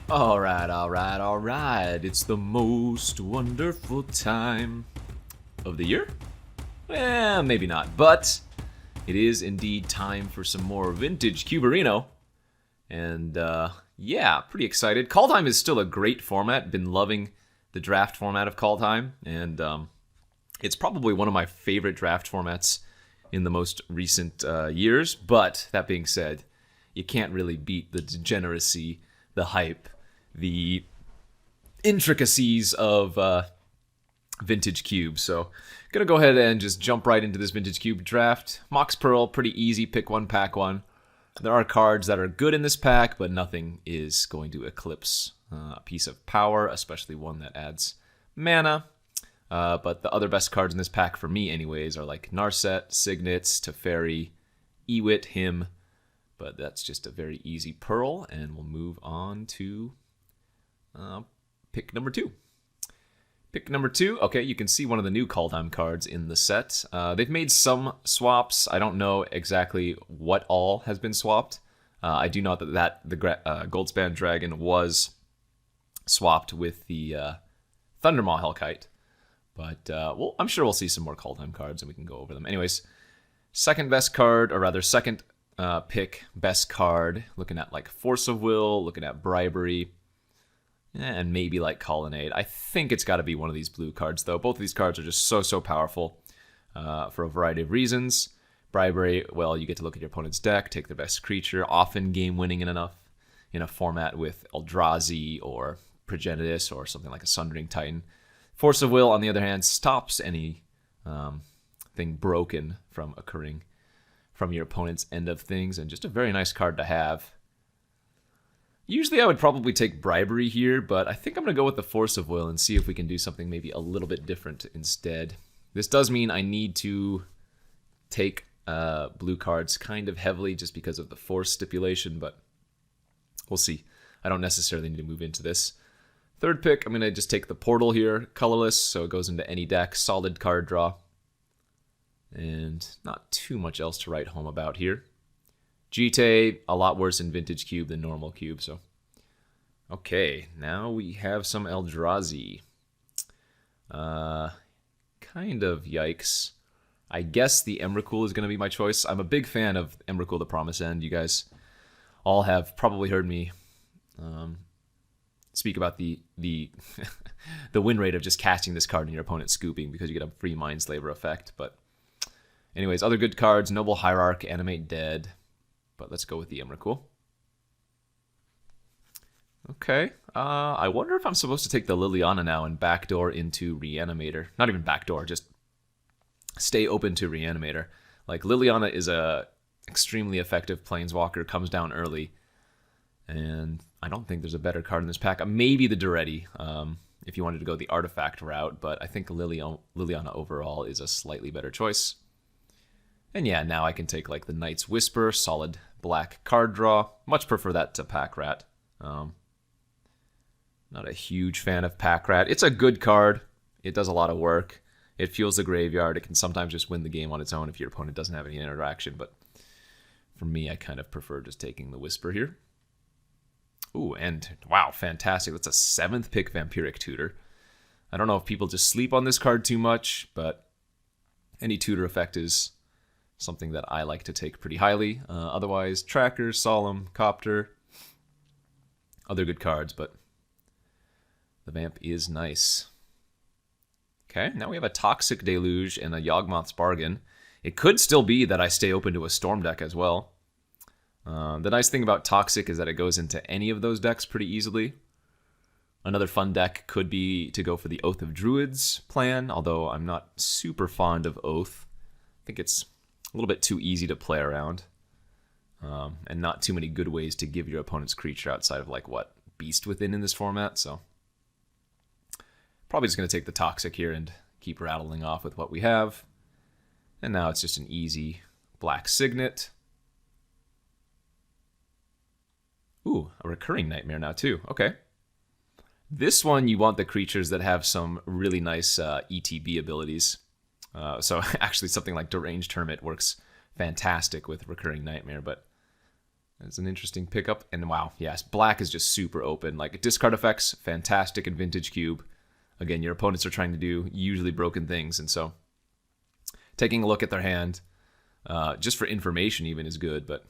Alright. It's the most wonderful time of the year? Eh, maybe not, but it is indeed time for some more vintage Cuberino. And, yeah, pretty excited. Call Time is still a great format. Been loving the draft format of Call Time, and it's probably one of my favorite draft formats in the most recent years. But, that being said, you can't really beat the degeneracy, the hype, the intricacies of Vintage Cube. So, gonna go ahead and just jump right into this Vintage Cube draft. Mox Pearl, pretty easy, pick one, pack one. There are cards that are good in this pack, but nothing is going to eclipse a piece of power, especially one that adds mana. But the other best cards in this pack, for me anyways, are like Narset, Signets, Teferi, Ewit, Him. But that's just a very easy Pearl, and we'll move on to pick number 2. Pick number 2, okay, you can see one of the new Call Time cards in the set. They've made some swaps. I don't know exactly what all has been swapped. I do know that the Goldspan Dragon was swapped with the Thundermaw Hellkite. But well, I'm sure we'll see some more Call Time cards and we can go over them. Anyways, second best card, or rather second pick best card, looking at like Force of Will, looking at Bribery, and maybe like Colonnade. I think it's got to be one of these blue cards, though. Both of these cards are just so powerful for a variety of reasons. Bribery, well, you get to look at your opponent's deck, take the best creature, often game-winning in a format with Eldrazi or Progenitus or something like a Sundering Titan. Force of Will, on the other hand, stops any thing broken from occurring from your opponent's end of things, and just a very nice card to have. Usually I would probably take Bribery here, but I think I'm going to go with the Force of Will and see if we can do something maybe a little bit different instead. This does mean I need to take blue cards kind of heavily just because of the Force stipulation, but we'll see. I don't necessarily need to move into this. Third pick, I'm going to just take the Portal here, colorless, so it goes into any deck, solid card draw. And not too much else to write home about here. Jite, a lot worse in Vintage Cube than normal Cube, so. Okay, now we have some Eldrazi. Kind of yikes. I guess the Emrakul is going to be my choice. I'm a big fan of Emrakul the Promise End. You guys all have probably heard me speak about the the win rate of just casting this card and your opponent scooping because you get a free Mindslaver effect. But anyways, other good cards, Noble Hierarch, Animate Dead. But let's go with the Emrakul. Okay. I wonder if I'm supposed to take the Liliana now and backdoor into Reanimator. Not even backdoor, just stay open to Reanimator. Like, Liliana is a extremely effective Planeswalker, comes down early. And I don't think there's a better card in this pack. Maybe the Duretti, if you wanted to go the artifact route. But I think Liliana overall is a slightly better choice. And yeah, now I can take like the Knight's Whisper, solid black card draw. Much prefer that to Pack Rat. Not a huge fan of Pack Rat. It's a good card. It does a lot of work. It fuels the graveyard. It can sometimes just win the game on its own if your opponent doesn't have any interaction. But for me, I kind of prefer just taking the Whisper here. Ooh, and wow, fantastic. That's a 7th pick Vampiric Tutor. I don't know if people just sleep on this card too much, but any tutor effect is something that I like to take pretty highly. Otherwise, Tracker, Solemn, Copter, other good cards, but the Vamp is nice. Okay, now we have a Toxic Deluge and a Yawgmoth's Bargain. It could still be that I stay open to a Storm deck as well. The nice thing about Toxic is that it goes into any of those decks pretty easily. Another fun deck could be to go for the Oath of Druids plan, although I'm not super fond of Oath. I think it's a little bit too easy to play around, and not too many good ways to give your opponent's creature outside of like what Beast Within in this format. So probably just going to take the Toxic here and keep rattling off with what we have. And now it's just an easy black Signet. Ooh, a Recurring Nightmare now too. Okay. This one, you want the creatures that have some really nice ETB abilities. So actually something like Deranged Hermit works fantastic with Recurring Nightmare, but That's an interesting pickup. And wow, yes, black is just super open. Like discard effects, fantastic in Vintage Cube. Again, your opponents are trying to do usually broken things, and so taking a look at their hand, just for information even, is good, but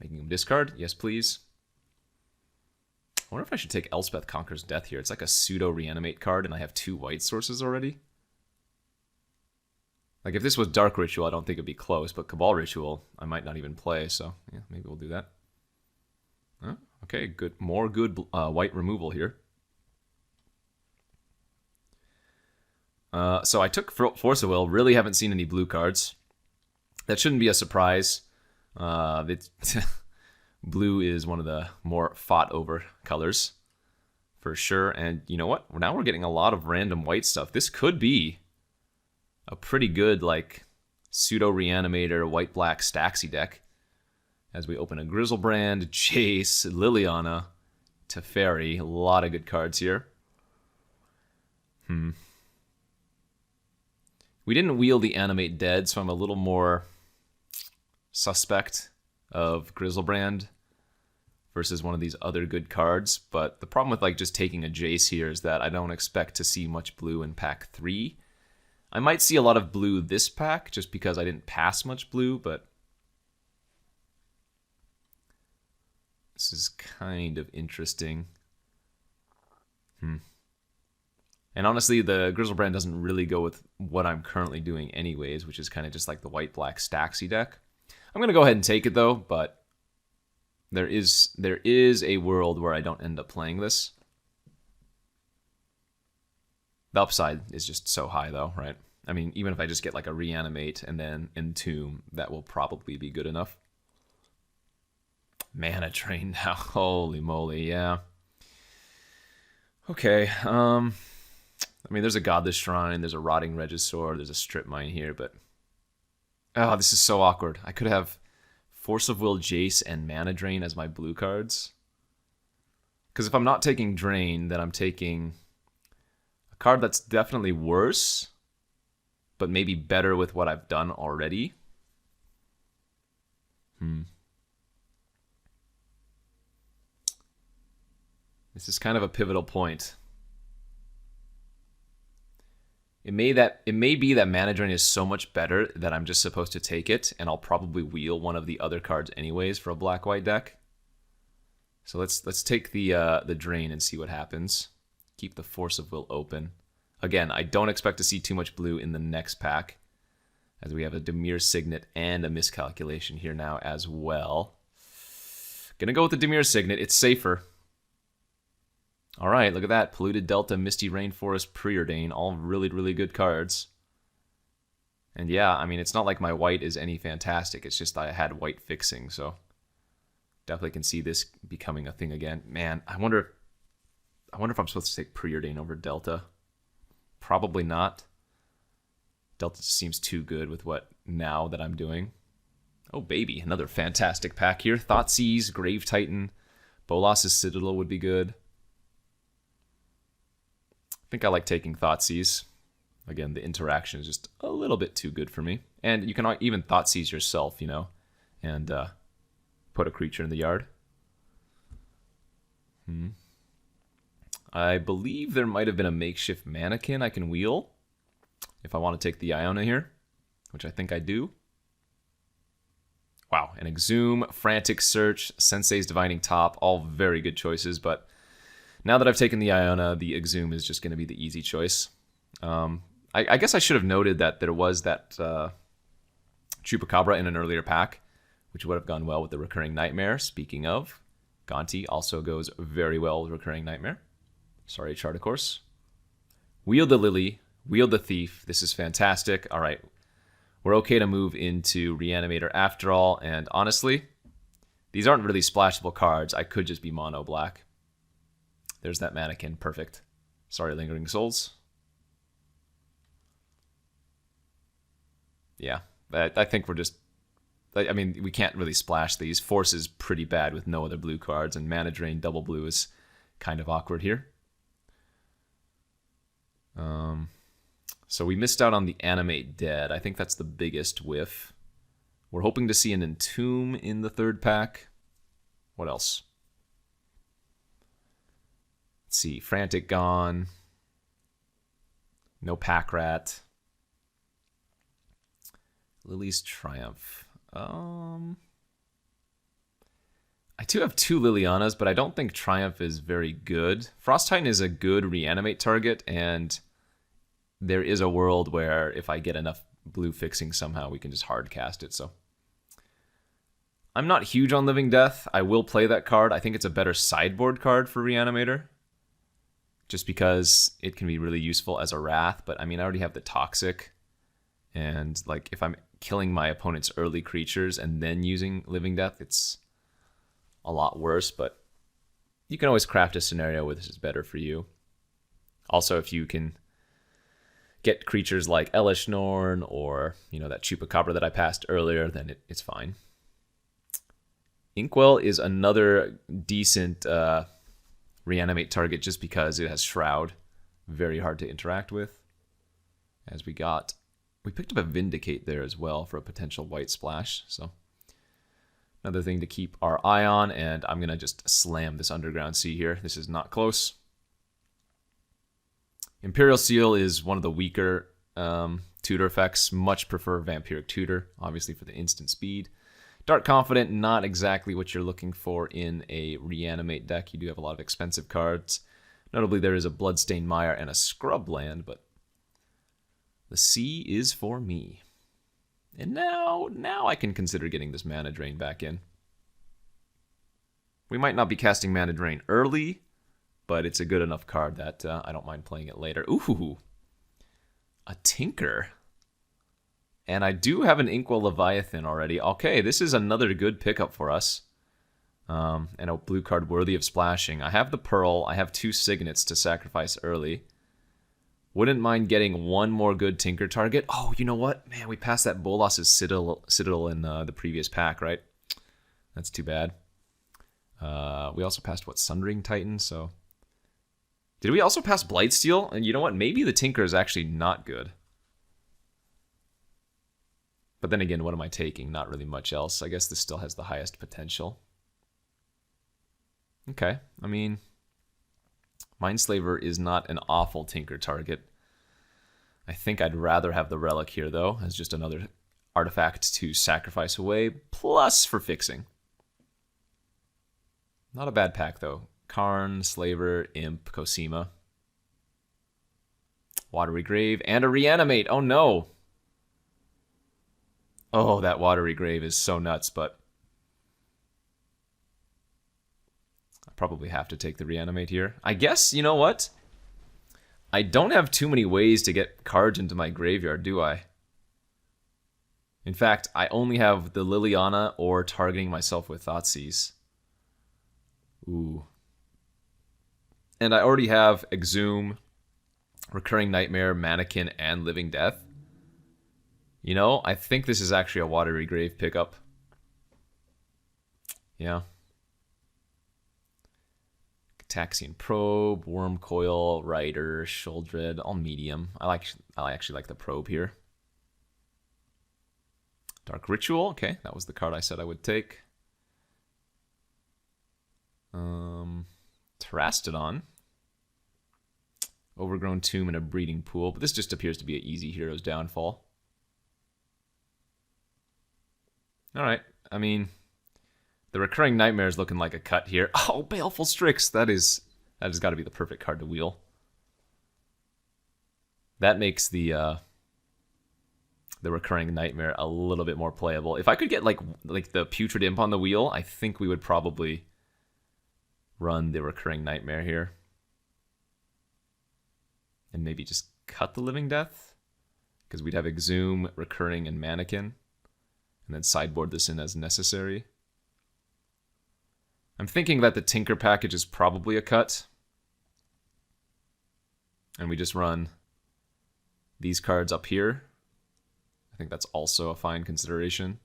making them discard, yes please. I wonder if I should take Elspeth Conquers Death here. It's like a pseudo reanimate card, and I have 2 white sources already. Like if this was Dark Ritual, I don't think it'd be close, but Cabal Ritual, I might not even play, so yeah, maybe we'll do that. Okay, good. More good white removal here. So I took Force of Will. Really haven't seen any blue cards. That shouldn't be a surprise. Blue is one of the more fought over colors, for sure. And you know what? Now we're getting a lot of random white stuff. This could be a pretty good, like, pseudo Reanimator white-black Staxy deck. As we open a Grizzlebrand, Jace, Liliana, Teferi. A lot of good cards here. We didn't wheel the Animate Dead, so I'm a little more suspect of Grizzlebrand versus one of these other good cards. But the problem with like just taking a Jace here is that I don't expect to see much blue in pack 3. I might see a lot of blue this pack just because I didn't pass much blue, but this is kind of interesting. And honestly, the Grizzlebrand doesn't really go with what I'm currently doing anyways, which is kind of just like the white-black Staxy deck. I'm going to go ahead and take it though, but there is a world where I don't end up playing this. The upside is just so high though, right? I mean, even if I just get like a Reanimate and then Entomb, that will probably be good enough. Mana Drain now. Holy moly, yeah. Okay, I mean, there's a Godless Shrine, there's a Rotting Regisaur, there's a Strip Mine here, but oh, this is so awkward. I could have Force of Will, Jace, and Mana Drain as my blue cards. Because if I'm not taking Drain, then I'm taking a card that's definitely worse, but maybe better with what I've done already. This is kind of a pivotal point. It may be that Mana Drain is so much better that I'm just supposed to take it, and I'll probably wheel one of the other cards anyways for a black-white deck. So let's take the Drain and see what happens. Keep the Force of Will open. Again, I don't expect to see too much blue in the next pack, as we have a Dimir Signet and a Miscalculation here now as well. Gonna go with the Dimir Signet. It's safer. All right, look at that. Polluted Delta, Misty Rainforest, Preordain, all really, really good cards. And yeah, I mean, it's not like my white is any fantastic. It's just I had white fixing, so definitely can see this becoming a thing again. Man, I wonder if I'm supposed to take Preordain over Delta. Probably not. Delta just seems too good with what now that I'm doing. Oh, baby, another fantastic pack here. Thoughtseize, Grave Titan, Bolas's Citadel would be good. I think I like taking Thoughtseize. Again, the interaction is just a little bit too good for me. And you can even Thoughtseize yourself, you know, and put a creature in the yard. I believe there might have been a makeshift mannequin I can wheel if I want to take the Iona here, which I think I do. Wow, an Exhume, Frantic Search, Sensei's Divining Top, all very good choices, but now that I've taken the Iona, the Exhume is just going to be the easy choice. I guess I should have noted that there was that Chupacabra in an earlier pack, which would have gone well with the Recurring Nightmare. Speaking of, Gonti also goes very well with Recurring Nightmare. Sorry, Chart of course. Wield the Lily, wield the Thief. This is fantastic. All right, we're okay to move into Reanimator after all, and honestly, these aren't really splashable cards. I could just be mono black. There's that mannequin. Perfect. Sorry, Lingering Souls. Yeah, I think we're just... I mean, we can't really splash these. Force is pretty bad with no other blue cards, and Mana Drain double blue is kind of awkward here. So we missed out on the Animate Dead. I think that's the biggest whiff. We're hoping to see an Entomb in the third pack. What else? Let's see. Frantic gone. No Pack Rat. Lily's Triumph. I do have 2 Lilianas, but I don't think Triumph is very good. Frost Titan is a good reanimate target, and there is a world where if I get enough blue fixing somehow, we can just hard cast it. So I'm not huge on Living Death. I will play that card. I think it's a better sideboard card for Reanimator, just because it can be really useful as a Wrath. But I mean, I already have the Toxic, and like if I'm killing my opponent's early creatures and then using Living Death, it's a lot worse. But you can always craft a scenario where this is better for you. Also, if you can get creatures like Elish Norn or, you know, that Chupacabra that I passed earlier, then it's fine. Inkwell is another decent reanimate target just because it has Shroud. Very hard to interact with. As we picked up a Vindicate there as well for a potential white splash. So another thing to keep our eye on, and I'm going to just slam this Underground Sea here. This is not close. Imperial Seal is one of the weaker tutor effects. Much prefer Vampiric Tutor, obviously for the instant speed. Dark Confident, not exactly what you're looking for in a reanimate deck. You do have a lot of expensive cards. Notably, there is a Bloodstained Mire and a Scrubland, but the sea is for me. And now I can consider getting this Mana Drain back in. We might not be casting Mana Drain early, but it's a good enough card that I don't mind playing it later. Ooh, a Tinker. And I do have an Inkwell Leviathan already. Okay, this is another good pickup for us. And a blue card worthy of splashing. I have the Pearl. I have 2 Signets to sacrifice early. Wouldn't mind getting one more good Tinker target. Oh, you know what? Man, we passed that Bolas's Citadel in the previous pack, right? That's too bad. We also passed, what, Sundering Titan, so... Did we also pass Blightsteel? And you know what? Maybe the Tinker is actually not good. But then again, what am I taking? Not really much else. I guess this still has the highest potential. Okay, I mean... Mindslaver is not an awful Tinker target. I think I'd rather have the Relic here, though, as just another artifact to sacrifice away, plus for fixing. Not a bad pack, though. Karn, Slaver, Imp, Cosima. Watery Grave, and a Reanimate. Oh, no. Oh, that Watery Grave is so nuts, but... I probably have to take the Reanimate here. I guess, you know what? I don't have too many ways to get cards into my graveyard, do I? In fact, I only have the Liliana or targeting myself with Thoughtseize. Ooh. And I already have Exhume, Recurring Nightmare, Mannequin, and Living Death. You know, I think this is actually a Watery Grave pickup. Yeah. Taxian Probe, Worm Coil, Rider, Shuldred, all medium. I actually like the Probe here. Dark Ritual, okay, that was the card I said I would take. Terastodon. Overgrown Tomb and a Breeding Pool, but this just appears to be an easy Hero's Downfall. Alright, I mean... The Recurring Nightmare is looking like a cut here. Oh, Baleful Strix. That has got to be the perfect card to wheel. That makes the Recurring Nightmare a little bit more playable. If I could get like the Putrid Imp on the wheel, I think we would probably run the Recurring Nightmare here. And maybe just cut the Living Death. Because we'd have Exhume, Recurring, and Mannequin. And then sideboard this in as necessary. I'm thinking that the Tinker package is probably a cut. And we just run these cards up here. I think that's also a fine consideration.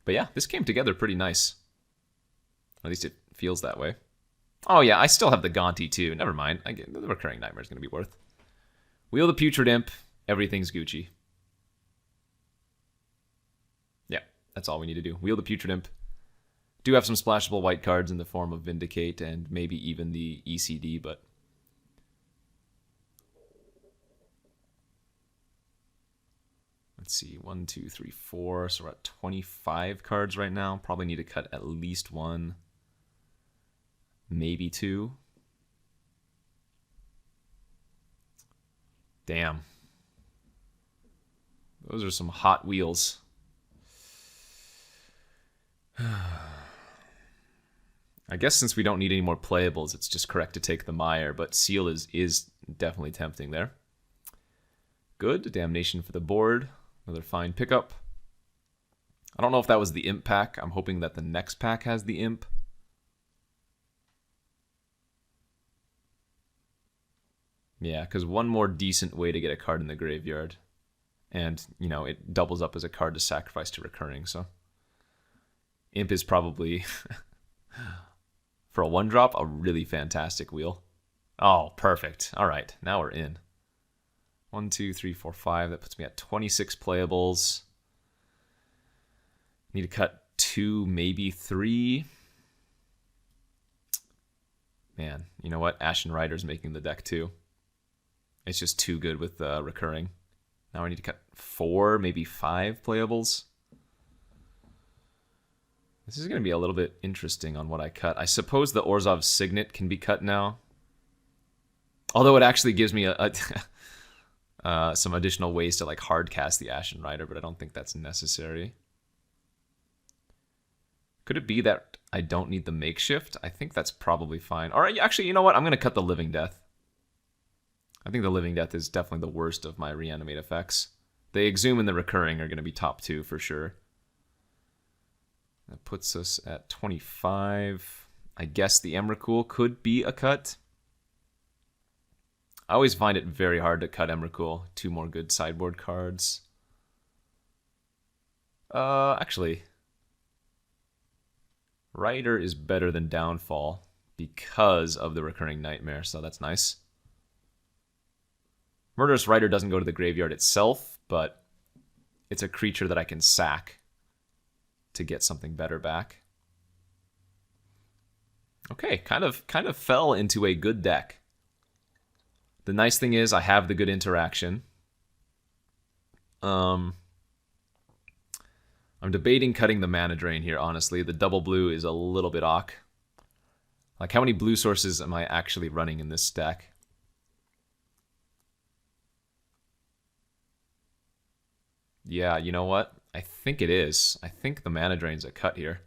But yeah, this came together pretty nice. At least it feels that way. Oh yeah, I still have the Gonti too. Never mind. The Recurring Nightmare is going to be worth. Wheel the Putrid Imp. Everything's Gucci. Yeah. That's all we need to do. Wheel the Putrid Imp. Do have some splashable white cards in the form of Vindicate and maybe even the ECD, but... Let's see, 1, 2, 3, 4. So we're at 25 cards right now. Probably need to cut at least one, maybe two. Damn. Those are some hot wheels. I guess since we don't need any more playables, it's just correct to take the Mire, but Seal is definitely tempting there. Good. Damnation for the board. Another fine pickup. I don't know if that was the Imp pack. I'm hoping that the next pack has the Imp. Yeah, because one more decent way to get a card in the graveyard. And, you know, it doubles up as a card to sacrifice to recurring, so... Imp is probably, for a 1-drop, a really fantastic wheel. Oh, perfect. All right, now we're in. 1, 2, 3, 4, 5. That puts me at 26 playables. Need to cut 2, maybe 3. Man, you know what? Ashen Rider's making the deck too. It's just too good with recurring. Now I need to cut 4, maybe 5 playables. This is going to be a little bit interesting on what I cut. I suppose the Orzhov Signet can be cut now. Although it actually gives me some additional ways to like hard cast the Ashen Rider, but I don't think that's necessary. Could it be that I don't need the Makeshift? I think that's probably fine. All right, actually, you know what? I'm going to cut the Living Death. I think the Living Death is definitely the worst of my Reanimate effects. The Exhume and the Recurring are going to be top 2 for sure. That puts us at 25. I guess the Emrakul could be a cut. I always find it very hard to cut Emrakul. 2 more good sideboard cards. Actually, Rider is better than Downfall because of the Recurring Nightmare, so that's nice. Murderous Rider doesn't go to the graveyard itself, but it's a creature that I can sack to get something better back. Okay, kind of fell into a good deck. The nice thing is I have the good interaction. I'm debating cutting the Mana Drain here, honestly. The double blue is a little bit awk. Like, how many blue sources am I actually running in this stack? Yeah, you know what? I think it is. I think the Mana Drain's a cut here.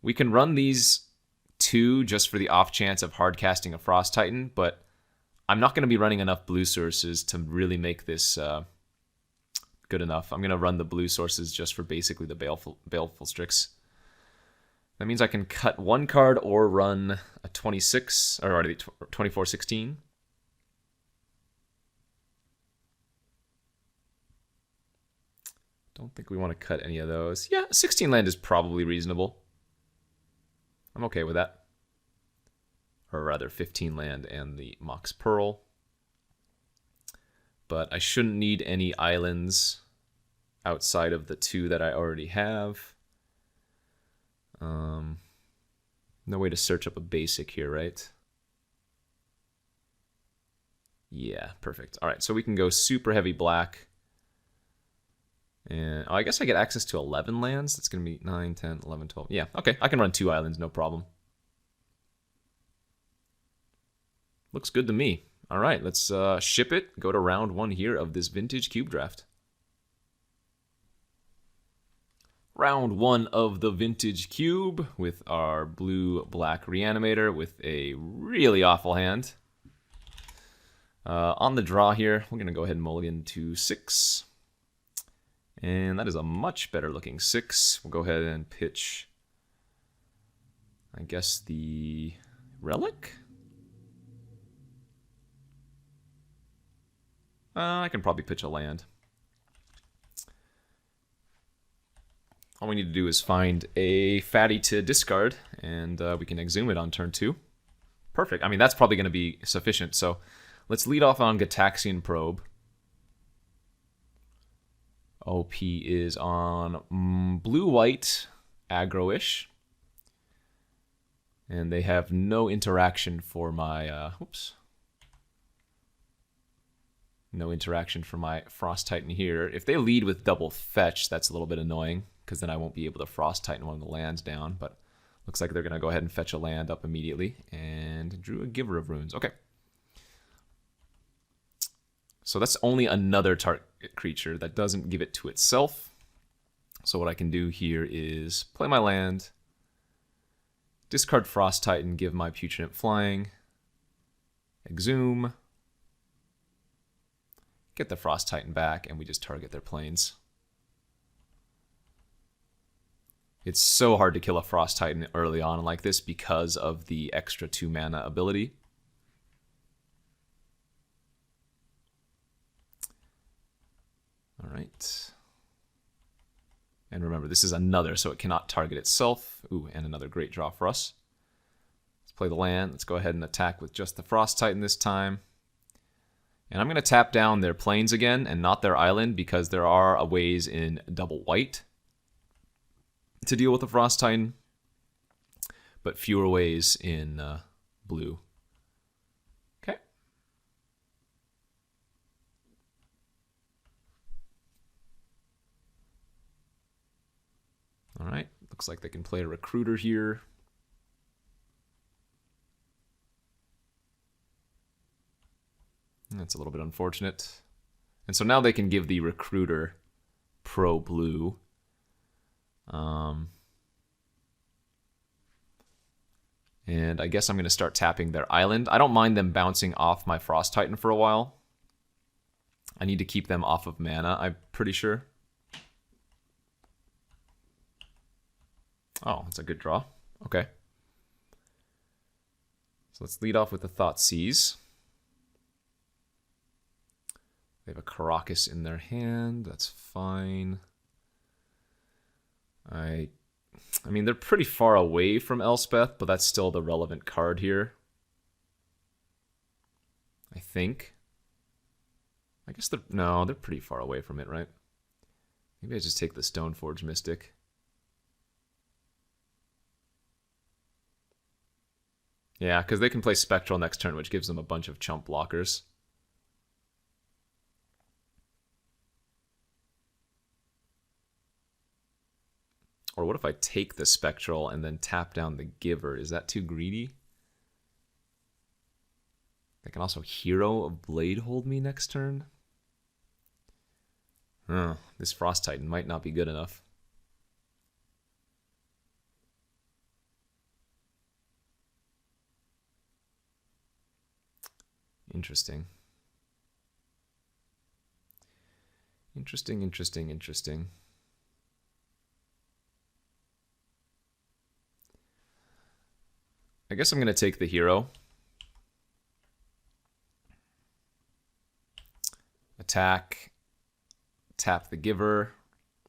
We can run these 2 just for the off chance of hard casting a Frost Titan, but I'm not going to be running enough blue sources to really make this good enough. I'm going to run the blue sources just for basically the Baleful Strix. That means I can cut 1 card or run a 26, or 24-16. Don't think we want to cut any of those. Yeah, 16 land is probably reasonable. I'm okay with that. Or rather, 15 land and the Mox Pearl. But I shouldn't need any islands outside of the 2 that I already have. No way to search up a basic here, right? Yeah, perfect. All right, so we can go super heavy black. And I guess I get access to 11 lands. That's going to be 9, 10, 11, 12. Yeah, okay. I can run 2 islands, no problem. Looks good to me. All right, let's ship it. Go to round 1 here of this Vintage Cube Draft. Round 1 of the Vintage Cube with our blue-black Reanimator with a really awful hand. On the draw here, we're going to go ahead and mulligan to 6. And that is a much better looking 6. We'll go ahead and pitch, I guess, the Relic? I can probably pitch a land. All we need to do is find a fatty to discard, and we can exhume it on turn 2. Perfect. I mean, that's probably going to be sufficient. So let's lead off on Gataxian Probe. OP is on blue-white, aggro-ish. And they have no interaction for my, no interaction for my Frost Titan here. If they lead with double fetch, that's a little bit annoying, because then I won't be able to Frost Titan one of the lands down, but looks like they're going to go ahead and fetch a land up immediately, and drew a Giver of Runes. Okay. So that's only another target creature that doesn't give it to itself. So what I can do here is play my land, discard Frost Titan, give my Putrid Flying, exhume, get the Frost Titan back, and we just target their planes. It's so hard to kill a Frost Titan early on like this because of the extra 2 mana ability. All right. And remember, this is another, so it cannot target itself. Ooh, and another great draw for us. Let's play the land. Let's go ahead and attack with just the Frost Titan this time. And I'm going to tap down their plains again and not their island, because there are ways in double white to deal with the Frost Titan, but fewer ways in blue. Okay. All right. Looks like they can play a Recruiter here. That's a little bit unfortunate. And so now they can give the Recruiter pro blue. And I guess I'm going to start tapping their island. I don't mind them bouncing off my Frost Titan for a while. I need to keep them off of mana, I'm pretty sure. Oh, that's a good draw. Okay. So let's lead off with the Thoughtseize. They have a Caracas in their hand. That's fine. I mean, they're pretty far away from Elspeth, but that's still the relevant card here. I think. I guess they're pretty far away from it, right? Maybe I just take the Stoneforge Mystic. Yeah, because they can play Spectral next turn, which gives them a bunch of chump blockers. Or what if I take the Spectral and then tap down the Giver? Is that too greedy? They can also Hero of Blade hold me next turn. This Frost Titan might not be good enough. Interesting. Interesting. I guess I'm going to take the hero. Attack. Tap the Giver.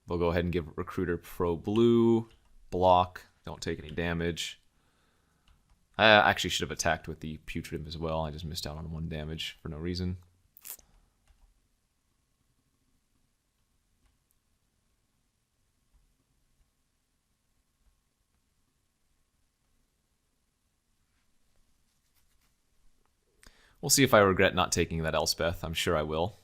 We'll go ahead and give Recruiter pro blue. Block. Don't take any damage. I actually should have attacked with the Putrid as well. I just missed out on 1 damage for no reason. We'll see if I regret not taking that Elspeth. I'm sure I will.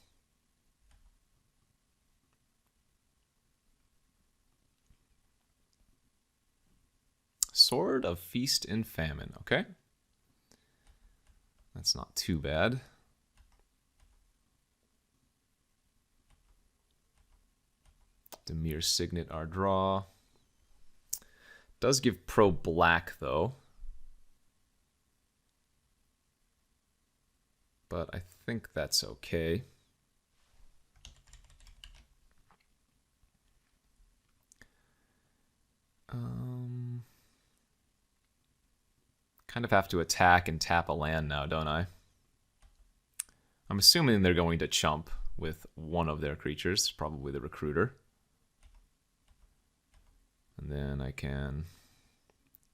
Sword of Feast and Famine. Okay. That's not too bad. Dimir Signet, our draw. Does give pro black, though. But I think that's okay. Kind of have to attack and tap a land now, don't I? I'm assuming they're going to chump with one of their creatures, probably the Recruiter. And then I can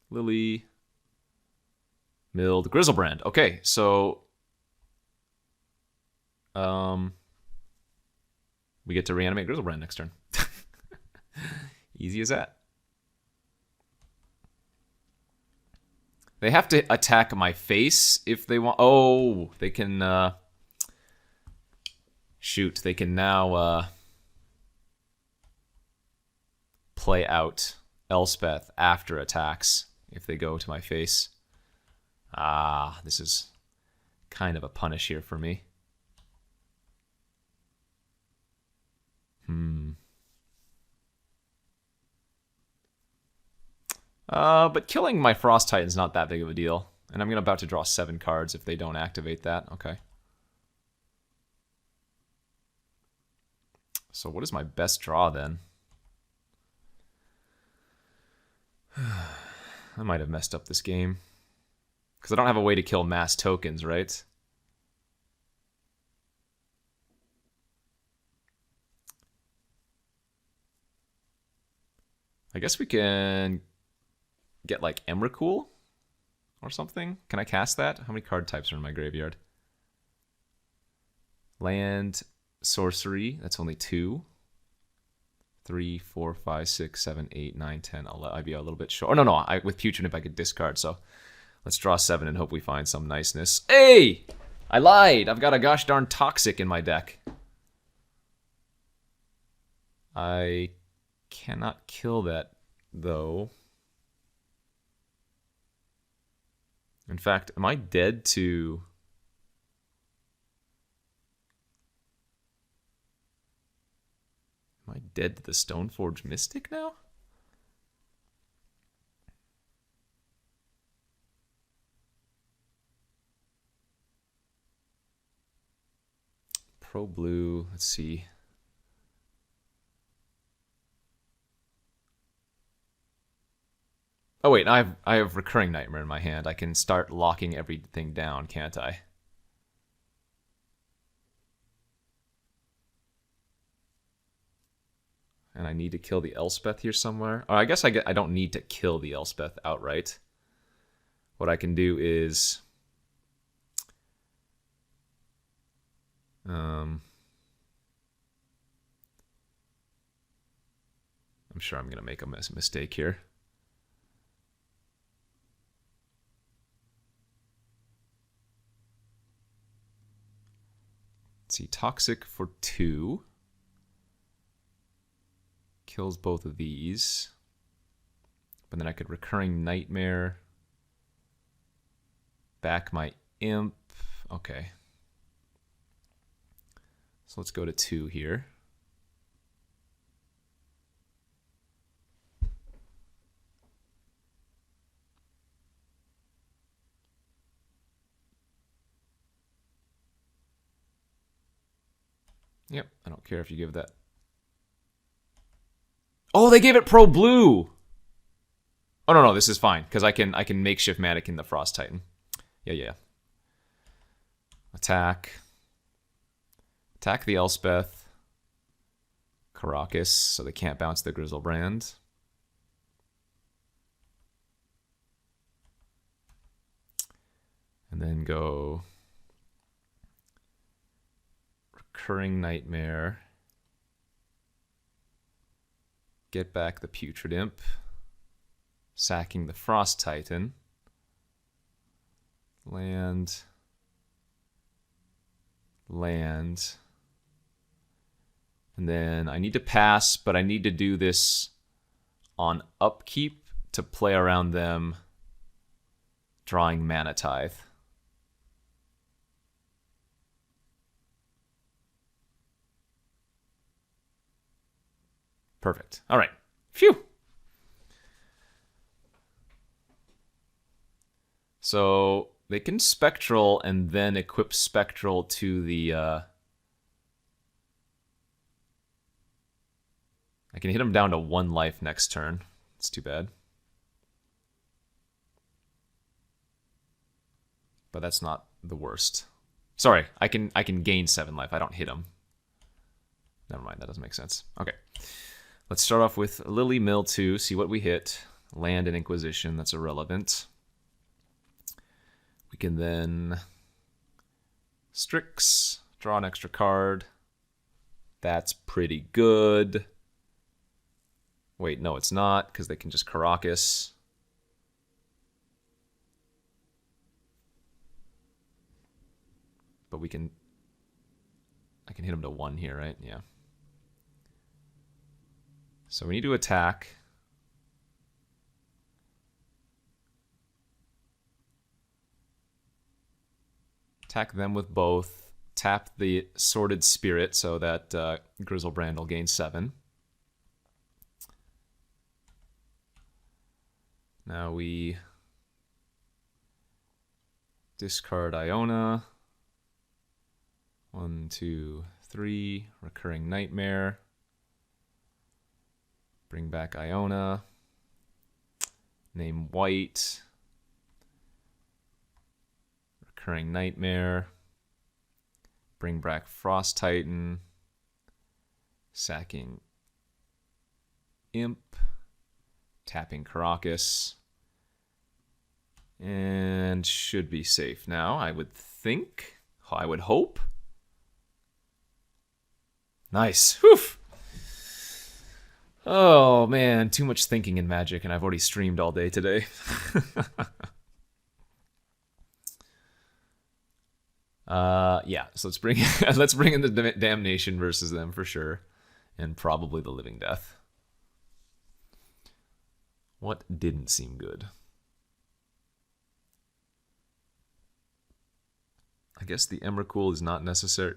Lily, Mild, Grizzlebrand. Okay, so we get to reanimate Grizzlebrand next turn. Easy as that. They have to attack my face if they want. Oh, they can. Shoot, they can now play out Elspeth after attacks if they go to my face. Ah, this is kind of a punish here for me. But killing my Frost Titan's not that big of a deal. And I'm about to draw 7 cards if they don't activate that. Okay. So what is my best draw then? I might have messed up this game. Because I don't have a way to kill mass tokens, right? I guess we can get like Emrakul or something. Can I cast that? How many card types are in my graveyard? Land, sorcery, that's only 2. 3, 4, 5, 6, 7, 8, 9, 10, 11. I'd be a little bit short. Oh, no. With Putrid Imp I could discard, so let's draw 7 and hope we find some niceness. Hey! I lied! I've got a gosh darn Toxic in my deck. I cannot kill that, though. In fact, am I dead to... Am I dead to the Stoneforge Mystic now? Pro Blue, let's see. Oh wait, I have Recurring Nightmare in my hand. I can start locking everything down, can't I? And I need to kill the Elspeth here somewhere. Or I guess I don't need to kill the Elspeth outright. What I can do is... I'm sure I'm going to make a mistake here. Let's see, Toxic for 2. Kills both of these. But then I could Recurring Nightmare. Back my Imp. Okay. So let's go to 2 here. Yep, I don't care if you give that. Oh, they gave it Pro Blue! Oh, no, this is fine, because I can makeshift Mannequin the Frost Titan. Yeah. Attack. Attack the Elspeth. Caracas, so they can't bounce the Grizzlebrand. And then go... Recurring Nightmare. Get back the Putrid Imp. Sacking the Frost Titan. Land. And then I need to pass, but I need to do this on upkeep to play around them drawing Mana Tithe. Perfect. All right. Phew. So they can Spectral and then equip Spectral to the... I can hit them down to 1 life next turn. It's too bad. But that's not the worst. Sorry, I can gain 7 life. I don't hit them. Never mind, that doesn't make sense. Okay. Let's start off with Lily Mill 2, see what we hit. Land and Inquisition, that's irrelevant. We can then Strix, draw an extra card. That's pretty good. Wait, no, it's not, because they can just Caracas. But I can hit him to 1 here, right? Yeah. So we need to attack. Attack them with both. Tap the Sordid Spirit so that Grizzlebrand will gain 7. Now we discard Iona. 1, 2, 3. Recurring Nightmare. Bring back Iona. Name white. Recurring Nightmare. Bring back Frost Titan. Sacking Imp. Tapping Caracas. And should be safe now, I would think. I would hope. Nice. Whew. Oh, man. Too much thinking in Magic, and I've already streamed all day today. Yeah, so let's bring in the Damnation versus them for sure. And probably the Living Death. What didn't seem good? I guess the Emrakul is not necessary.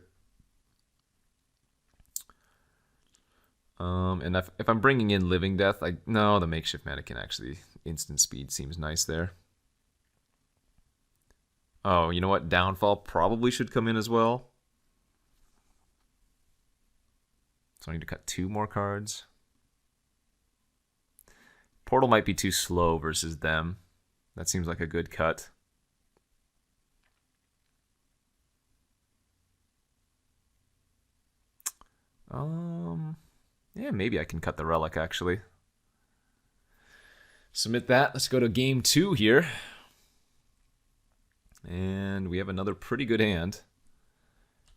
And if I'm bringing in Living Death, no, the Makeshift Mannequin actually, instant speed seems nice there. Oh, you know what? Downfall probably should come in as well. So I need to cut 2 more cards. Portal might be too slow versus them. That seems like a good cut. Yeah, maybe I can cut the Relic, actually. Submit that. Let's go to game 2 here. And we have another pretty good hand.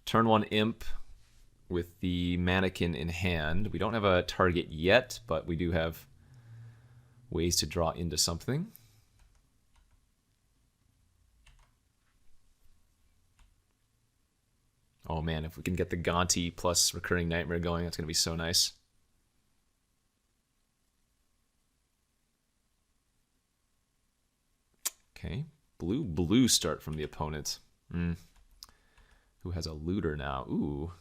Turn 1 Imp with the Mannequin in hand. We don't have a target yet, but we do have ways to draw into something. Oh man, if we can get the Gonti plus Recurring Nightmare going, that's going to be so nice. Okay, blue start from the opponent. Who has a Looter now? Ooh,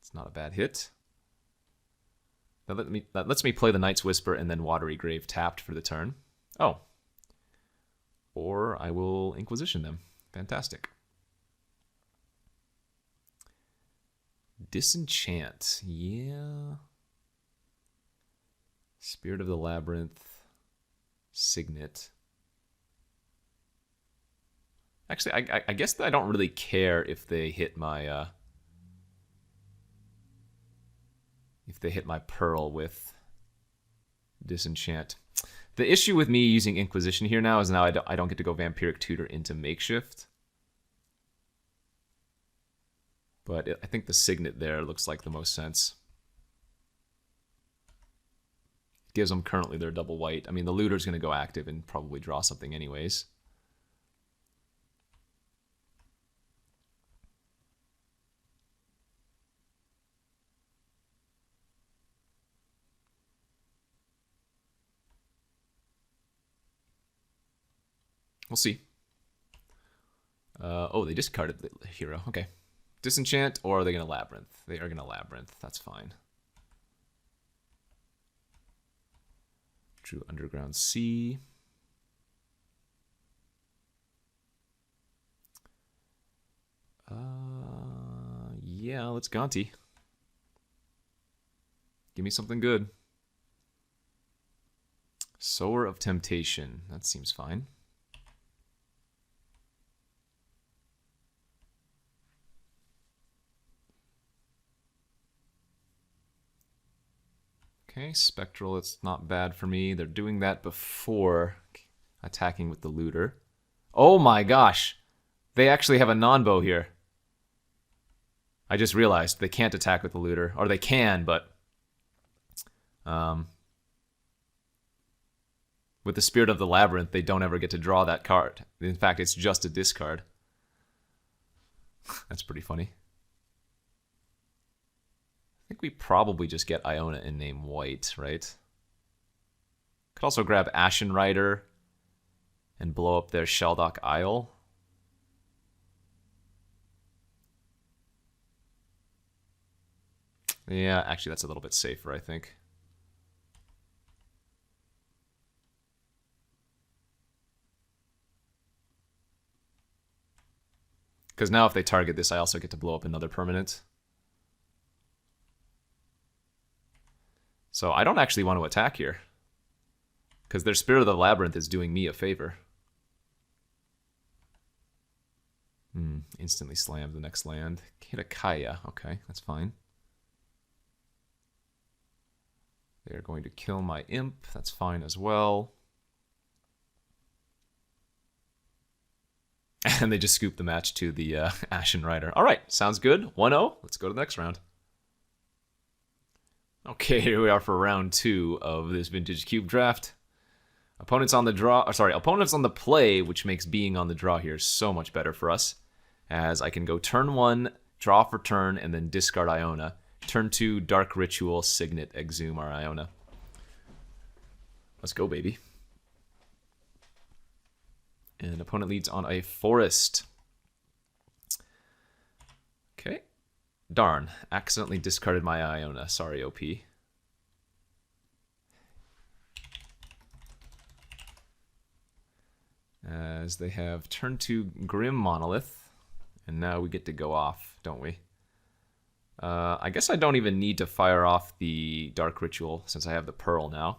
it's not a bad hit. That lets me play the Night's Whisper and then Watery Grave tapped for the turn. Oh. Or I will Inquisition them. Fantastic. Disenchant. Yeah. Spirit of the Labyrinth. Signet. Actually, I guess that I don't really care if they hit my Pearl with Disenchant. The issue with me using Inquisition here now is now I don't get to go Vampiric Tutor into Makeshift. But I think the Signet there looks like the most sense. Gives them currently their double white. I mean, the Looter's going to go active and probably draw something anyways. We'll see. Oh, they discarded the hero. Okay. Disenchant, or are they going to Labyrinth? They are going to Labyrinth. That's fine. Drew Underground Sea. Yeah, let's Gonti. Give me something good. Sower of Temptation. That seems fine. Okay, Spectral, it's not bad for me. They're doing that before attacking with the Looter. Oh my gosh! They actually have a non-bow here. I just realized they can't attack with the looter. Or they can, but... with the Spirit of the Labyrinth, they don't ever get to draw that card. In fact, it's just a discard. That's pretty funny. I think we probably just get Iona and name white, right? Could also grab Ashen Rider and blow up their Sheldock Isle. Yeah, actually that's a little bit safer, I think. Because now if they target this, I also get to blow up another permanent. So I don't actually want to attack here. Because their Spirit of the Labyrinth is doing me a favor. Instantly slam the next land. Kitakaya. Okay, that's fine. They're going to kill my imp. That's fine as well. And they just scoop the match to the Ashen Rider. All right, sounds good. 1-0. Let's go to the next round. Okay, here we are for round 2 of this Vintage Cube draft. Opponents on the draw, opponents on the play, which makes being on the draw here so much better for us. As I can go turn 1, draw for turn, and then discard Iona. Turn 2, Dark Ritual, Signet, Exhume our Iona. Let's go, baby. And opponent leads on a Forest. Okay. Darn. Accidentally discarded my Iona. Sorry, OP. As they have turn 2 Grim Monolith. And now we get to go off, don't we? I guess I don't even need to fire off the Dark Ritual since I have the Pearl now.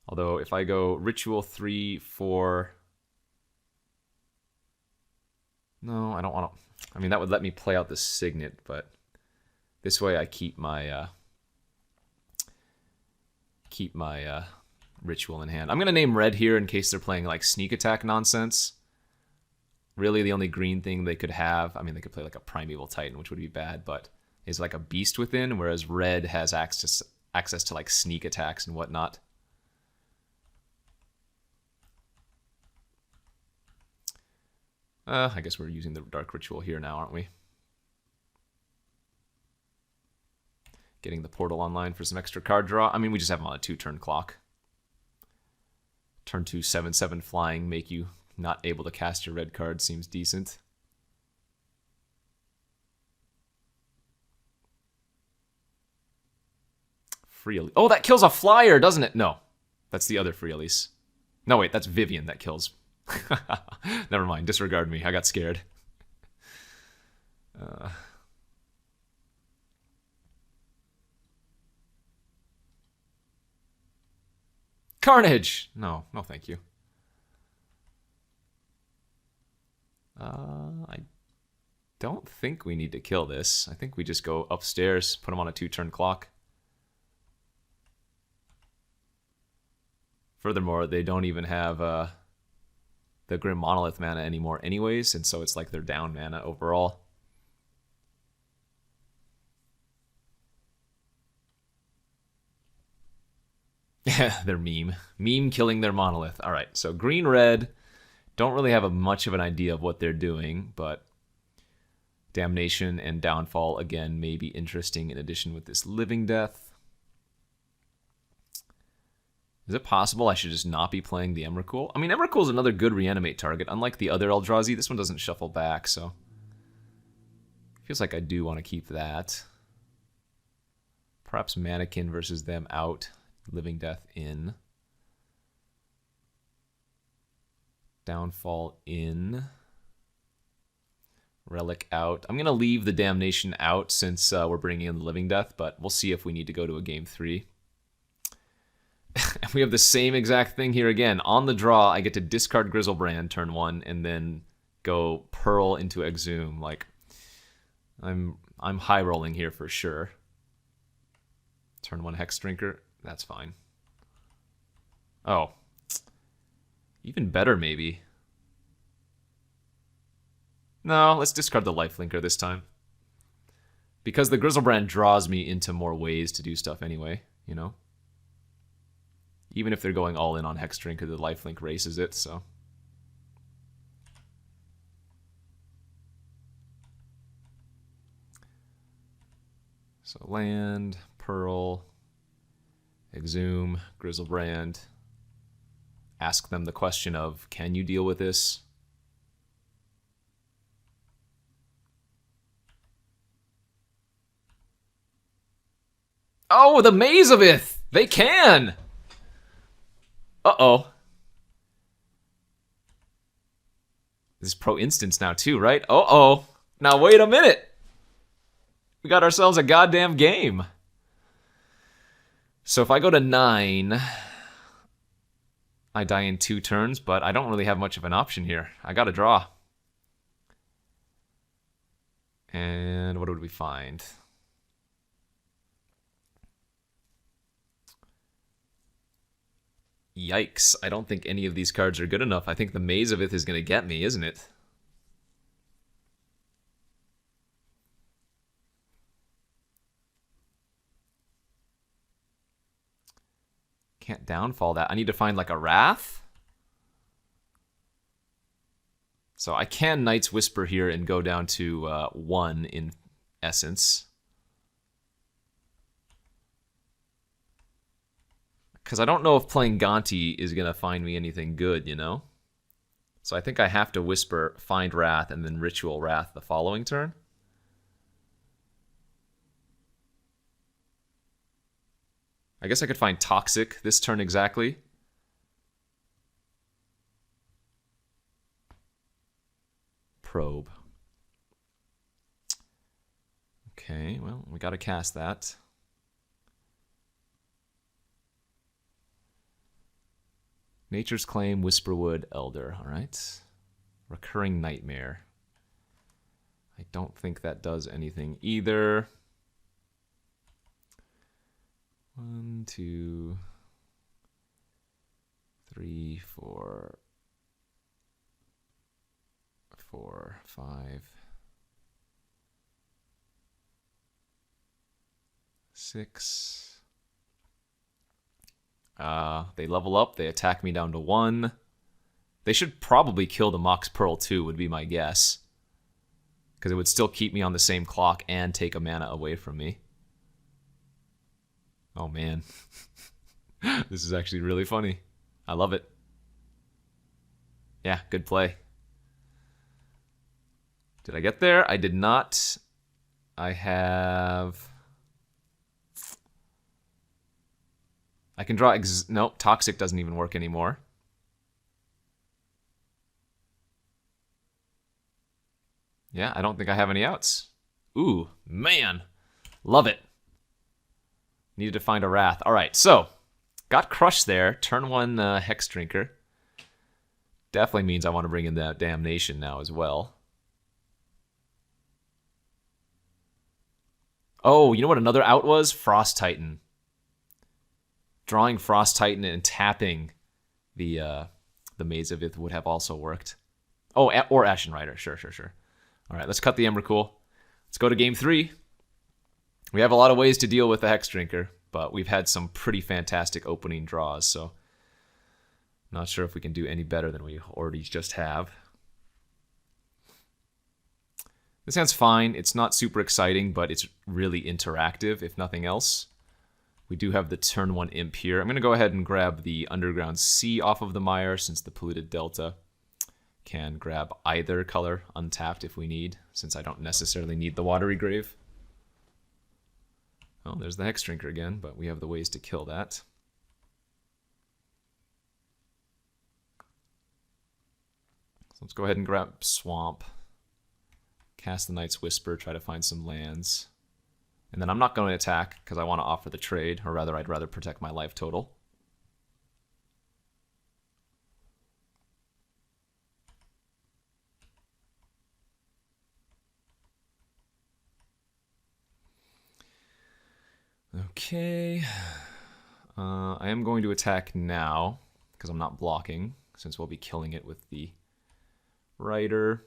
Although if I go Ritual 3, 4... No, I don't want to... I mean, that would let me play out the Signet, but this way I keep my Ritual in hand. I'm going to name red here in case they're playing like sneak attack nonsense. Really, the only green thing they could have, I mean, they could play like a Primeval Titan, which would be bad, but is like a Beast Within, whereas red has access to like sneak attacks and whatnot. I guess we're using the Dark Ritual here now, aren't we? Getting the Portal online for some extra card draw. I mean, we just have them on a 2-turn clock. Turn 2, 7/7 flying, make you not able to cast your red card seems decent. Free Elise. Oh, that kills a flyer, doesn't it? No, that's the other Free Elise. No, wait, that's Vivian that kills. Never mind, disregard me. I got scared. Carnage! No, no thank you. I don't think we need to kill this. I think we just go upstairs, put him on a 2-turn clock. Furthermore, they don't even have the Grim Monolith mana anymore anyways, and so it's like they're down mana overall. Yeah, they're meme. Meme killing their Monolith. Alright, so green-red. Don't really have much of an idea of what they're doing, but Damnation and Downfall, again, may be interesting in addition with this Living Death. Is it possible I should just not be playing the Emrakul? I mean, Emrakul is another good reanimate target. Unlike the other Eldrazi, this one doesn't shuffle back, so... feels like I do want to keep that. Perhaps Mannequin versus them out. Living Death in. Downfall in. Relic out. I'm going to leave the Damnation out since we're bringing in the Living Death, but we'll see if we need to go to a game 3. We have the same exact thing here again. On the draw, I get to discard Grizzlebrand turn 1 and then go Pearl into Exhume. Like, I'm high rolling here for sure. Turn 1 Hex Drinker. That's fine. Oh. Even better, maybe. No, let's discard the lifelinker this time. Because the Grizzlebrand draws me into more ways to do stuff anyway, you know? Even if they're going all in on Hexdrinker, the lifelink races it, so... So land, Pearl, Exhume, Grizzlebrand. Ask them the question of, can you deal with this? Oh, the Maze of Ith! They can! Uh-oh. This is pro instance now too, right? Uh-oh. Now wait a minute. We got ourselves a goddamn game. So if I go to 9, I die in 2 turns, but I don't really have much of an option here. I gotta draw. And what would we find? Yikes. I don't think any of these cards are good enough. I think the Maze of Ith is going to get me, isn't it? Can't downfall that. I need to find like a Wrath. So I can Knight's Whisper here and go down to 1 in essence. Because I don't know if playing Gonti is going to find me anything good, you know? So I think I have to Whisper, find Wrath, and then Ritual Wrath the following turn. I guess I could find Toxic this turn exactly. Probe. Okay, well, we got to cast that. Nature's Claim, Whisperwood, Elder. All right. Recurring Nightmare. I don't think that does anything either. 1, 2, 3, 4, 5, 6. They level up, they attack me down to 1. They should probably kill the Mox Pearl too, would be my guess. Because it would still keep me on the same clock and take a mana away from me. Oh man. This is actually really funny. I love it. Yeah, good play. Did I get there? I did not. I have... I can draw... Nope, Toxic doesn't even work anymore. Yeah, I don't think I have any outs. Ooh, man. Love it. Needed to find a Wrath. All right, so got crushed there. Turn 1 Hexdrinker. Definitely means I want to bring in that Damnation now as well. Oh, you know what another out was? Frost Titan. Drawing Frost Titan and tapping the Maze of Ith would have also worked. Oh, or Ashen Rider. Sure. All right, let's cut the Emrakul. Let's go to game 3. We have a lot of ways to deal with the Hexdrinker, but we've had some pretty fantastic opening draws, so not sure if we can do any better than we already just have. This hand's fine. It's not super exciting, but it's really interactive, if nothing else. We do have the turn 1 Imp here. I'm going to go ahead and grab the Underground Sea off of the Mire, since the Polluted Delta can grab either color untapped if we need, since I don't necessarily need the Watery Grave. Oh, there's the Hexdrinker again, but we have the ways to kill that. So let's go ahead and grab Swamp. Cast the Night's Whisper, try to find some lands. And then I'm not going to attack because I want to offer the trade, or rather I'd rather protect my life total. Okay. I am going to attack now because I'm not blocking, since we'll be killing it with the Rider.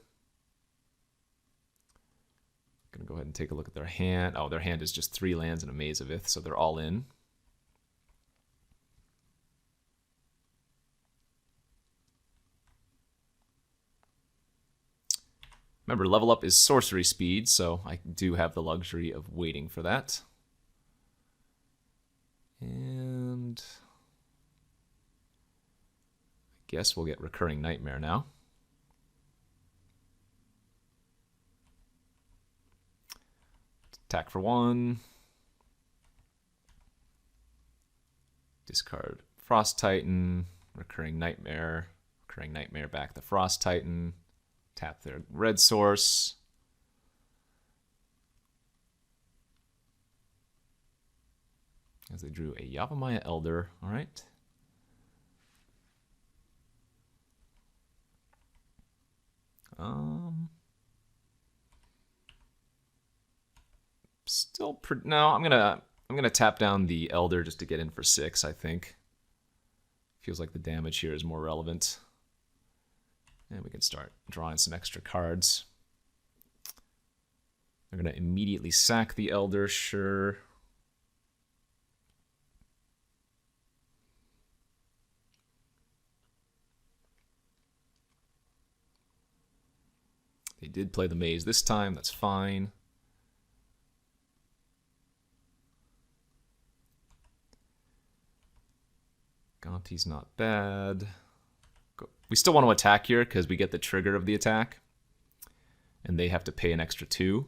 Gonna go ahead and take a look at their hand. Oh, their hand is just 3 lands and a Maze of Ith, so they're all in. Remember, level up is sorcery speed, so I do have the luxury of waiting for that. And I guess we'll get Recurring Nightmare now. Attack for 1. Discard Frost Titan, Recurring Nightmare back the Frost Titan. Tap their red source. As they drew a Yavimaya Elder. All right. No, I'm gonna tap down the Elder just to get in for 6, I think. Feels like the damage here is more relevant. And we can start drawing some extra cards. They're going to immediately sack the Elder, sure. They did play the Maze this time, that's fine. Gonti's not bad. We still want to attack here because we get the trigger of the attack. And they have to pay an extra 2.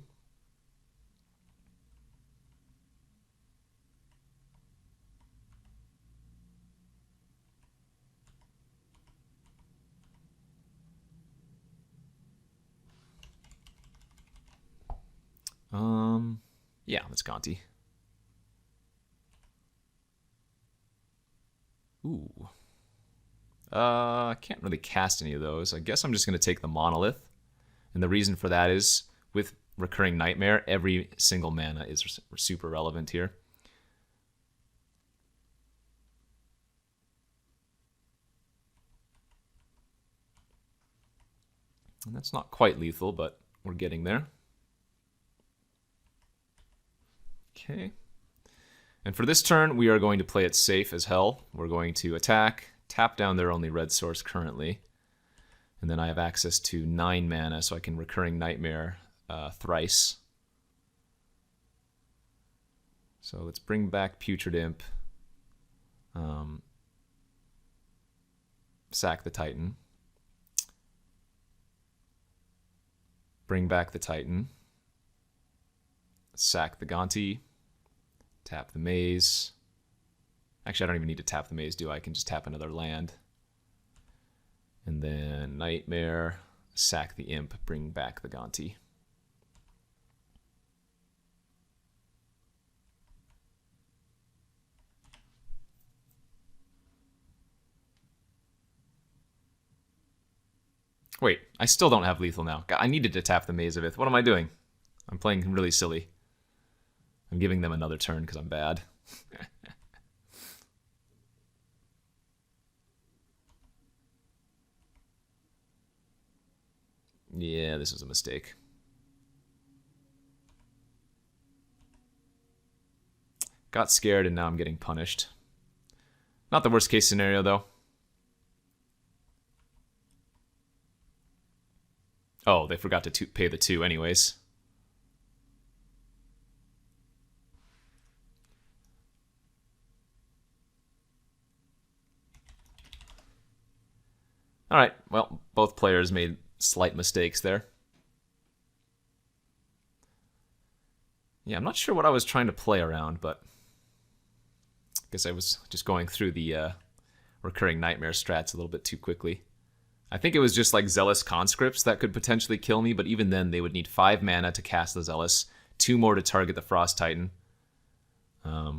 Yeah, that's Gonti. Ooh. I can't really cast any of those. I guess I'm just going to take the Monolith. And the reason for that is, with Recurring Nightmare, every single mana is super relevant here. And that's not quite lethal, but we're getting there. Okay. And for this turn, we are going to play it safe as hell. We're going to attack, tap down their only red source currently, and then I have access to 9 mana, so I can Recurring Nightmare thrice. So let's bring back Putrid Imp, sack the Titan, bring back the Titan, sack the Gonti, tap the Maze. Actually, I don't even need to tap the Maze, do I? I can just tap another land. And then Nightmare, sack the Imp, bring back the Gonti. Wait, I still don't have lethal now. I needed to tap the Maze of Ith. What am I doing? I'm playing really silly. I'm giving them another turn because I'm bad. Yeah, this was a mistake. Got scared and now I'm getting punished. Not the worst case scenario though. Oh, they forgot to pay the 2 anyways. Alright, well, both players made slight mistakes there. Yeah, I'm not sure what I was trying to play around, but I guess I was just going through the Recurring Nightmare strats a little bit too quickly. I think it was just like Zealous Conscripts that could potentially kill me, but even then they would need 5 mana to cast the Zealous, 2 more to target the Frost Titan. If I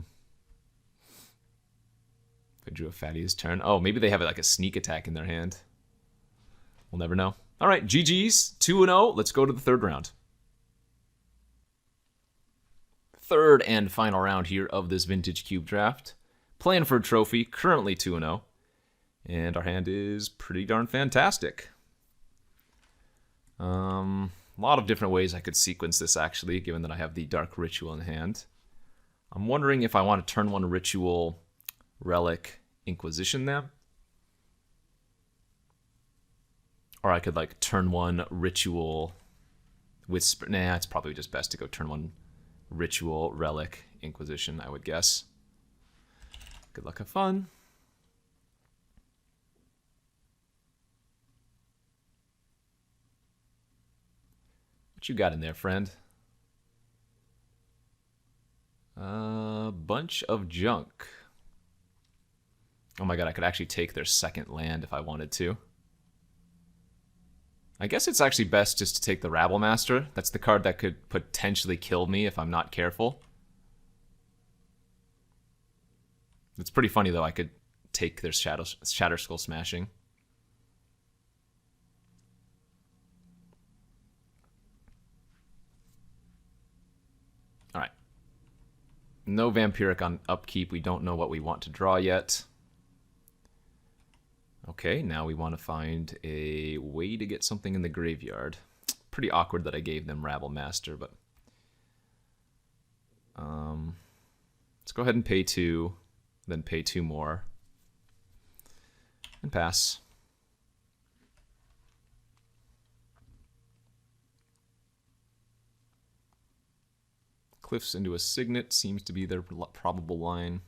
drew a fatty this turn. Oh, maybe they have like a sneak attack in their hand. We'll never know. All right, GG's, 2-0. Let's go to the 3rd round. Third and final round here of this Vintage Cube draft. Playing for a trophy, currently 2-0. And our hand is pretty darn fantastic. A lot of different ways I could sequence this, actually, given that I have the Dark Ritual in hand. I'm wondering if I want to turn 1 Ritual, Relic, Inquisition them. Or I could, like, turn 1 Ritual, Whisper. Nah, it's probably just best to go turn 1 Ritual, Relic, Inquisition, I would guess. Good luck, have fun. What you got in there, friend? A bunch of junk. Oh my god, I could actually take their second land if I wanted to. I guess it's actually best just to take the Rabble Master. That's the card that could potentially kill me if I'm not careful. It's pretty funny, though. I could take their Shatter Skull Smashing. Alright. No Vampiric on upkeep. We don't know what we want to draw yet. Okay, now we want to find a way to get something in the graveyard. Pretty awkward that I gave them Rabble Master, but... let's go ahead and pay 2, then pay 2 more. And pass. Cliffs into a Signet seems to be their probable line.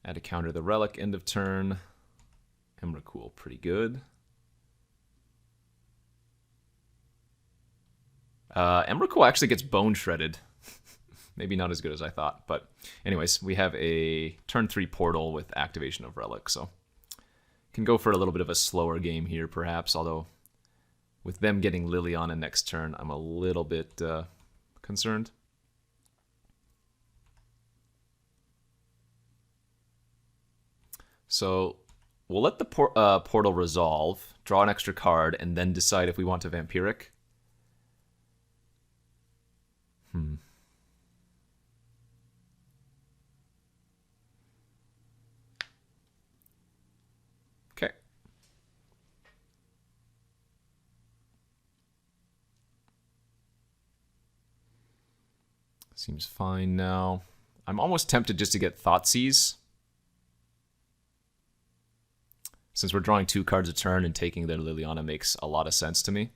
Add a counter the Relic, end of turn. Emrakul, pretty good. Emrakul actually gets bone shredded. Maybe not as good as I thought, but anyways, we have a turn 3 portal with activation of Relic, so can go for a little bit of a slower game here, perhaps, although with them getting Liliana next turn, I'm a little bit concerned. So we'll let the portal resolve, draw an extra card, and then decide if we want a Vampiric. Okay. Seems fine now. I'm almost tempted just to get Thoughtseize. Since we're drawing 2 cards a turn and taking their Liliana makes a lot of sense to me.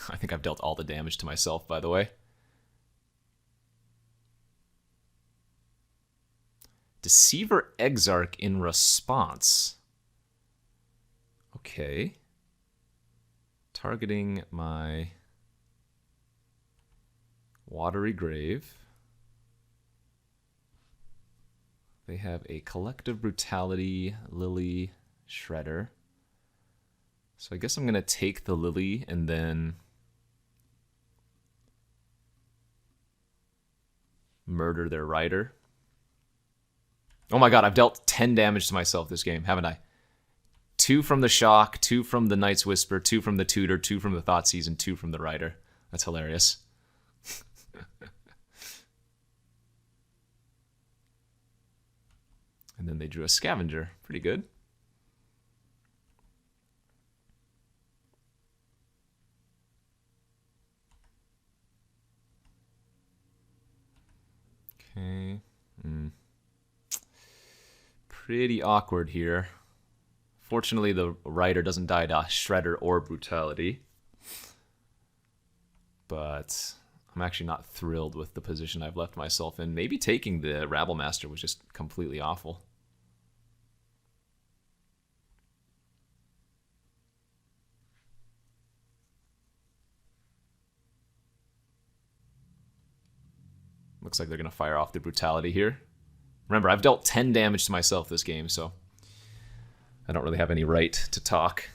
I think I've dealt all the damage to myself, by the way. Deceiver Exarch in response. Okay. Targeting my Watery Grave. They have a Collective Brutality, Lily, Shredder. So I guess I'm going to take the Lily and then murder their rider. Oh my god, I've dealt 10 damage to myself this game, haven't I? 2 from the Shock, 2 from the Night's Whisper, 2 from the Tutor, 2 from the Thoughtseize, and 2 from the rider. That's hilarious. And then they drew a Scavenger. Pretty good. Okay. Pretty awkward here. Fortunately, the rider doesn't die to Shredder or Brutality. But I'm actually not thrilled with the position I've left myself in. Maybe taking the Rabble Master was just completely awful. Looks like they're going to fire off the Brutality here. Remember, I've dealt 10 damage to myself this game, so I don't really have any right to talk.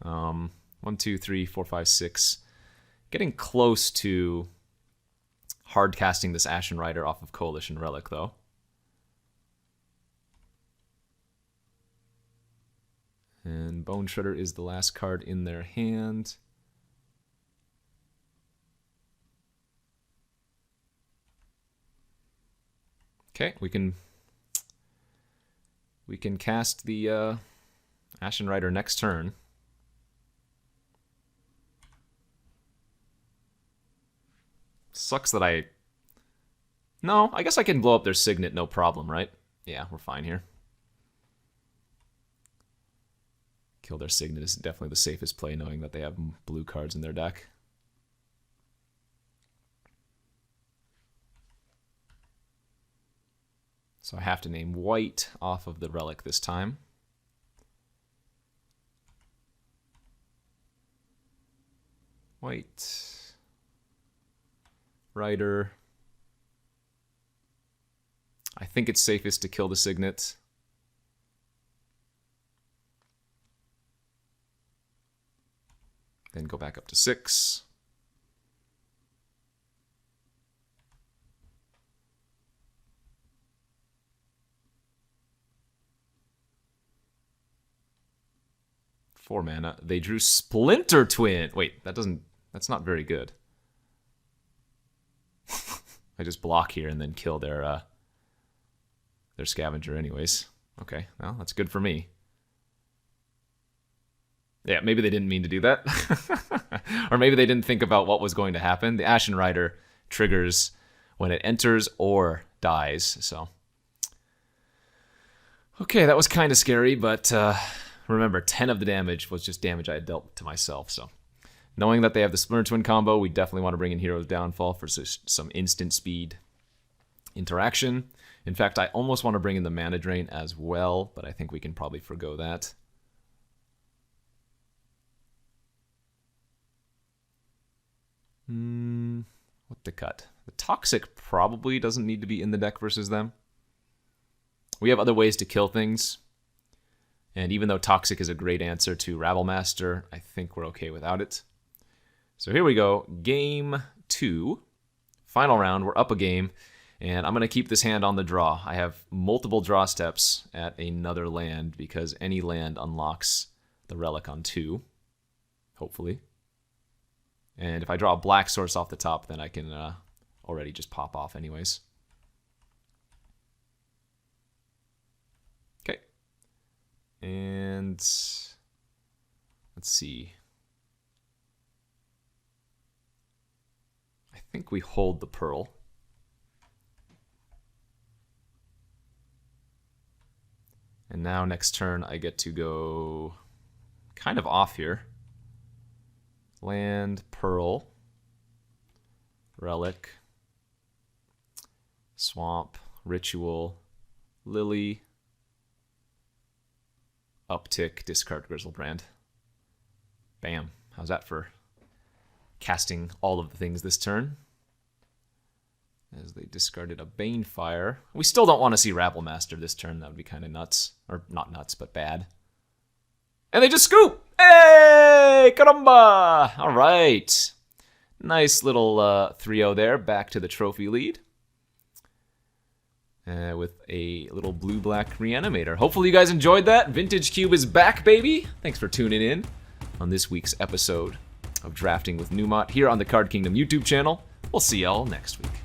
1, 2, 3, 4, 5, 6. Getting close to hard casting this Ashen Rider off of Coalition Relic, though. And Bone Shredder is the last card in their hand. Okay, we can we can cast the Ashen Rider next turn. Sucks that I... No, I guess I can blow up their Signet, no problem, right? Yeah, we're fine here. Kill their Signet is definitely the safest play, knowing that they have blue cards in their deck. So I have to name white off of the relic this time. White. Rider. I think it's safest to kill the Signet. Then go back up to 6. Four mana. They drew Splinter Twin. Wait, that's not very good. I just block here and then kill their Scavenger anyways. Okay, well, that's good for me. Yeah, maybe they didn't mean to do that. Or maybe they didn't think about what was going to happen. The Ashen Rider triggers when it enters or dies, so. Okay, that was kind of scary, but remember, 10 of the damage was just damage I had dealt to myself, so. Knowing that they have the Splinter Twin combo, we definitely want to bring in Hero's Downfall for some instant speed interaction. In fact, I almost want to bring in the Mana Drain as well, but I think we can probably forgo that. What to cut? The Toxic probably doesn't need to be in the deck versus them. We have other ways to kill things. And even though Toxic is a great answer to Rabblemaster, I think we're okay without it. So here we go. Game 2. Final round. We're up a game. And I'm going to keep this hand on the draw. I have multiple draw steps at another land because any land unlocks the relic on 2. Hopefully. And if I draw a black source off the top, then I can already just pop off anyways. Okay. And let's see. I think we hold the Pearl. And now next turn I get to go kind of off here. Land, Pearl, Relic, Swamp, Ritual, Lily, Uptick, discard Grizzlebrand. Bam. How's that for casting all of the things this turn? As they discarded a Banefire. We still don't want to see Rabblemaster this turn. That would be kind of nuts. Or not nuts, but bad. And they just scoop! Hey! Caramba! All right. Nice little 3-0 there. Back to the trophy lead. With a little blue-black Reanimator. Hopefully you guys enjoyed that. Vintage Cube is back, baby. Thanks for tuning in on this week's episode of Drafting with Numot here on the Card Kingdom YouTube channel. We'll see y'all next week.